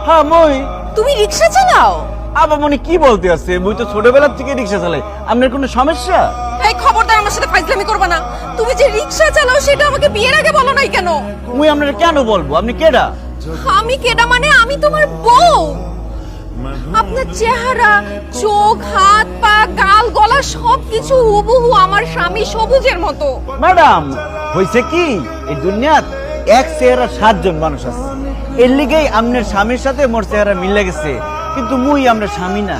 হ্যাঁ মই। তুমি রিকশা চালাও? আবার মনে কি বলতে আছে, মুই তো ছোটবেলা থেকে রিক্সা চালাই। আপনার কোনো সমস্যা? এই খবরদার আমার সাথে ফাইজলামি করবে না। তুমি যে রিকশা চালাও সেটা আমাকে বিয়ের আগে বলো নাই কেন? মুই আপনার কেন বলবো? আপনি কেডা? আমি কেডা মানে আমি তোমার বউ। আপনার চেহারা, চোখ, হাত, পা, গাল, গলা সবকিছু হুবহু আমার স্বামী সবুজের মতো। ম্যাডাম হইছে কি, এই দুনিয়াত এক চেহারা 7 জন মানুষ আছে। এর লিগেই আপনার স্বামীর সাথে মোর চেহারা মিলে গেছে, কিন্তু মুই আপনার স্বামী না।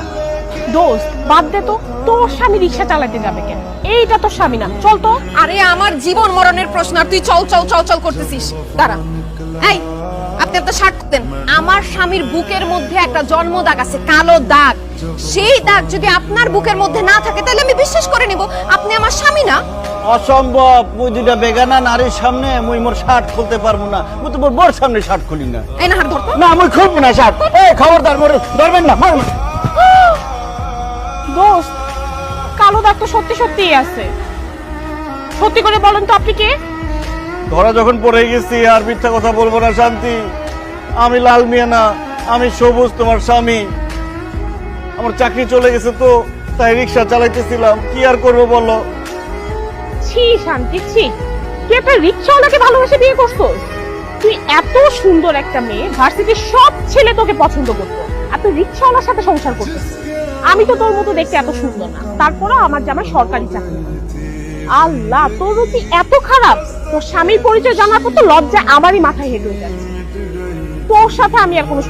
দোস্ত বাদ দে তো, তোর স্বামী রিকশা চালাতে যাবে কেন? এইটা তোর স্বামী না, চল তো। আরে আমার জীবন মরণের প্রশ্ন আর তুই চল চল চল চল করতেছিস। দাঁড়া। এই আপনি একটা শার্ট দেন। আমার স্বামীর বুকের মধ্যে একটা জন্ম দাগ আছে, কালো দাগ। সেই দাগ যদি আপনার বুকের মধ্যে না থাকে তাহলে আমি বিশ্বাস করে নিব আপনি আমার স্বামী না। অসম্ভব, মুই দুইটা বেগানা নারীর সামনে মুই মোর শার্ট খুলতে পারবো না। মুই তো মোর বর সামনে শার্ট খুলি না। এই না হাত ধর। না মুই খুলবো না শার্ট। এই খবরদার, মোরে ধরবেন না। মারুন। দোস্ত কালো দাগ তো সত্যি সত্যিই আছে। সত্যি করে বলেন তো আপনি কে? ধরা যখন পড়ে গেছি আর মিথ্যা কথা বলবো না শান্তি। আমি লাল মিয়া না, আমি সবুজ, তোমার স্বামী। আমার চাকরি চলে গেছে তো, তাই রিক্সা চালাইতেছিলাম। কি আর করবো বলো? ছি শান্তি, ছি। তুই একটা রিক্সাওয়ালাকে ভালোবেসে বিয়ে করছিস? তুই এত সুন্দর একটা মেয়ে, ভার্সিটির সব ছেলে তোকে পছন্দ করতো, আর তুই রিক্সাওয়ালার সাথে সংসার করছিস। আমি তো তোর মতো দেখতে এত সুন্দর না, তারপরে আমার জামাই সরকারি চাকরি। আল্লাহ, তোর রুচি এত খারাপ! তোর স্বামীর পরিচয় জানার পর তো লজ্জা আমারই মাথায় হেঁটে যাচ্ছে। তোর সাথে আমি আর কোনো